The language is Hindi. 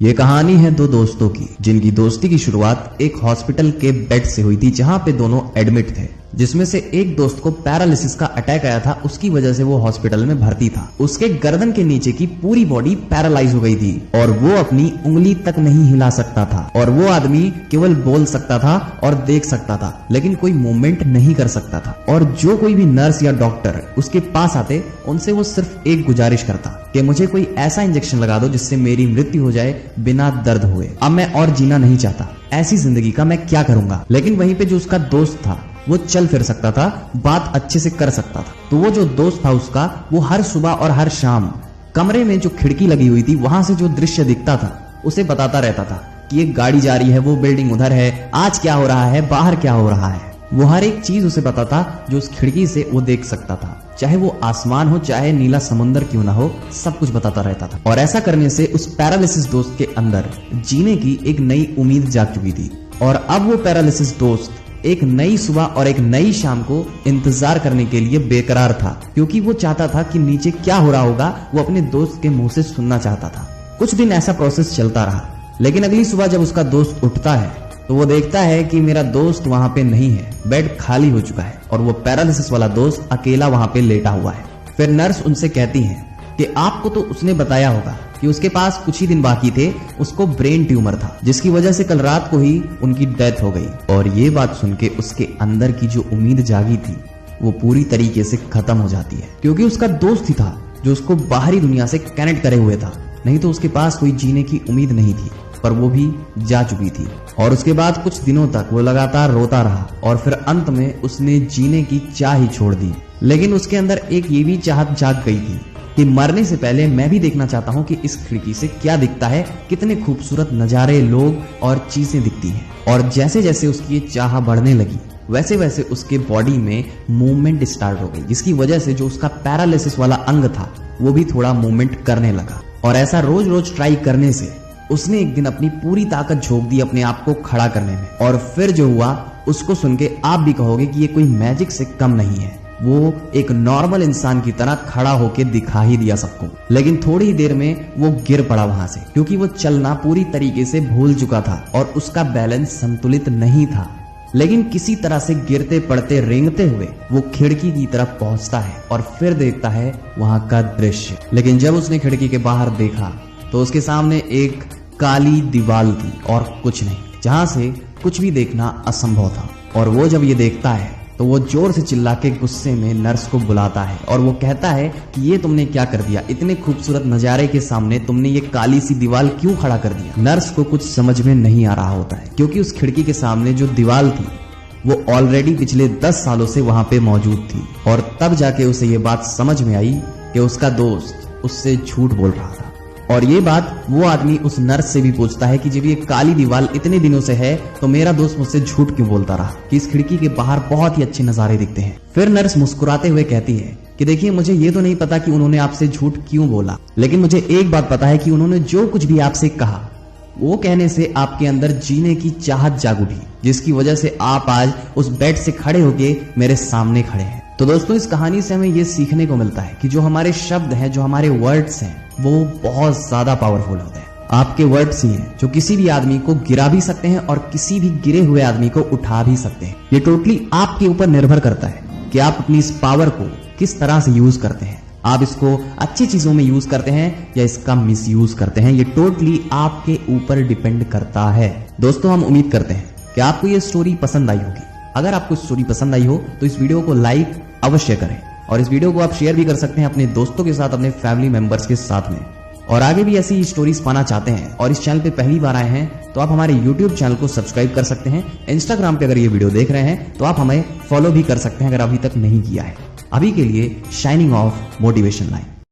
ये कहानी है दो दोस्तों की, जिनकी दोस्ती की शुरुआत एक हॉस्पिटल के बेड से हुई थी, जहां पे दोनों एडमिट थे। जिसमें से एक दोस्त को पैरालिसिस का अटैक आया था, उसकी वजह से वो हॉस्पिटल में भर्ती था। उसके गर्दन के नीचे की पूरी बॉडी पैरालाइज हो गई थी और वो अपनी उंगली तक नहीं हिला सकता था। और वो आदमी केवल बोल सकता था और देख सकता था, लेकिन कोई मूवमेंट नहीं कर सकता था। और जो कोई भी नर्स या डॉक्टर उसके पास आते, उनसे वो सिर्फ एक गुजारिश करता कि मुझे कोई ऐसा इंजेक्शन लगा दो जिससे मेरी मृत्यु हो जाए बिना दर्द हुए। अब मैं और जीना नहीं चाहता, ऐसी जिंदगी का मैं क्या करूंगा। लेकिन वहीं पे जो उसका दोस्त था वो चल फिर सकता था, बात अच्छे से कर सकता था। तो वो जो दोस्त था उसका, वो हर सुबह और हर शाम कमरे में जो खिड़की लगी हुई थी वहां से जो दृश्य दिखता था उसे बताता रहता था कि एक गाड़ी जा रही है, वो बिल्डिंग उधर है, आज क्या हो रहा है, बाहर क्या हो रहा है। वो हर एक चीज उसे पता था जो उस खिड़की से वो देख सकता था, चाहे वो आसमान हो, चाहे नीला समुंदर क्यों ना हो, सब कुछ बताता रहता था। और ऐसा करने से उस पैरालिसिस दोस्त के अंदर जीने की एक नई उम्मीद जाग चुकी थी। और अब वो पैरालिसिस दोस्त एक नई सुबह और एक नई शाम को इंतजार करने के लिए बेकरार था, क्योंकि वो चाहता था कि नीचे क्या हो रहा होगा वो अपने दोस्त के मुंह से सुनना चाहता था। कुछ दिन ऐसा प्रोसेस चलता रहा, लेकिन अगली सुबह जब उसका दोस्त उठता है तो वो देखता है कि मेरा दोस्त वहां पे नहीं है, बेड खाली हो चुका है और वो पैरालिसिस वाला दोस्त अकेला वहां पे लेटा हुआ है। फिर नर्स उनसे कहती है कि आपको तो उसने बताया होगा कि उसके पास कुछ ही दिन बाकी थे, उसको ब्रेन ट्यूमर था, जिसकी वजह से कल रात को ही उनकी डेथ हो गई। और ये बात सुन के उसके अंदर की जो उम्मीद जागी थी वो पूरी तरीके से खत्म हो जाती है, क्योंकि उसका दोस्त ही था जो उसको बाहरी दुनिया से कनेक्ट करे हुए था। नहीं तो उसके पास कोई जीने की उम्मीद नहीं थी, पर वो भी जा चुकी थी। और उसके बाद कुछ दिनों तक वो लगातार रोता रहा और फिर अंत में उसने जीने की चाह ही छोड़ दी। लेकिन उसके अंदर एक ये भी चाहत जाग गई थी कि मरने से पहले मैं भी देखना चाहता हूँ कि इस खिड़की से क्या दिखता है, कितने खूबसूरत नजारे, लोग और चीजें दिखती हैं। और जैसे जैसे उसकी ये चाह बढ़ने लगी, वैसे वैसे उसके बॉडी में मूवमेंट स्टार्ट हो गई, जिसकी वजह से जो उसका पैरालिसिस वाला अंग था वो भी थोड़ा मूवमेंट करने लगा। और ऐसा रोज रोज ट्राई करने से उसने एक दिन अपनी पूरी ताकत झोंक दी अपने आप को खड़ा करने में। और फिर जो हुआ उसको सुन के आप भी कहोगे कि ये कोई मैजिक से कम नहीं है। वो एक नॉर्मल इंसान की तरह खड़ा होके दिखा ही दिया सबको। लेकिन थोड़ी ही देर में वो गिर पड़ा वहां से, क्योंकि वो चलना पूरी तरीके से भूल चुका था और उसका बैलेंस संतुलित नहीं था। लेकिन किसी तरह से गिरते पड़ते रेंगते हुए वो खिड़की की तरफ पहुंचता है और फिर देखता है वहां का दृश्य। लेकिन जब उसने खिड़की के बाहर देखा तो उसके सामने एक काली दीवार थी और कुछ नहीं, जहां से कुछ भी देखना असंभव था। और वो जब ये देखता है तो वो जोर से चिल्ला के गुस्से में नर्स को बुलाता है और वो कहता है कि ये तुमने क्या कर दिया, इतने खूबसूरत नजारे के सामने तुमने ये काली सी दीवार क्यों खड़ा कर दिया। नर्स को कुछ समझ में नहीं आ रहा होता है, क्योंकि उस खिड़की के सामने जो दीवार थी वो ऑलरेडी पिछले 10 सालों से वहां पे मौजूद थी। और तब जाके उसे ये बात समझ में आई कि उसका दोस्त उससे झूठ बोल रहा था। और ये बात वो आदमी उस नर्स से भी पूछता है कि जब ये काली दीवार इतने दिनों से है तो मेरा दोस्त मुझसे झूठ क्यों बोलता रहा कि इस खिड़की के बाहर बहुत ही अच्छे नजारे दिखते हैं। फिर नर्स मुस्कुराते हुए कहती है कि देखिए, मुझे ये तो नहीं पता कि उन्होंने आपसे झूठ क्यों बोला, लेकिन मुझे एक बात पता है कि उन्होंने जो कुछ भी आपसे कहा वो कहने से आपके अंदर जीने की चाहत जाग उठी, जिसकी वजह से आप आज उस बेड से खड़े होके मेरे सामने खड़े हैं। तो दोस्तों, इस कहानी से हमें ये सीखने को मिलता है कि जो हमारे शब्द हैं, जो हमारे वर्ड्स हैं, वो बहुत ज्यादा पावरफुल होते हैं। आपके वर्ड्स ही हैं जो किसी भी आदमी को गिरा भी सकते हैं और किसी भी गिरे हुए आदमी को उठा भी सकते हैं। ये टोटली आपके ऊपर निर्भर करता है कि आप अपनी इस पावर को किस तरह से यूज करते हैं। आप इसको अच्छी चीजों में यूज करते हैं या इसका मिसयूज करते हैं, ये टोटली आपके ऊपर डिपेंड करता है। दोस्तों, हम उम्मीद करते हैं कि आपको ये स्टोरी पसंद आई होगी। अगर आपको स्टोरी पसंद आई हो तो इस वीडियो को लाइक अवश्य करें और इस वीडियो को आप शेयर भी कर सकते हैं अपने दोस्तों के साथ, अपने फैमिली मेंबर्स के साथ में। और आगे भी ऐसी स्टोरीज पाना चाहते हैं और इस चैनल पे पहली बार आए हैं तो आप हमारे YouTube चैनल को सब्सक्राइब कर सकते हैं। Instagram पे अगर ये वीडियो देख रहे हैं तो आप हमें फॉलो भी कर सकते हैं अगर अभी तक नहीं किया है। अभी के लिए शाइनिंग ऑफ मोटिवेशन लाइन।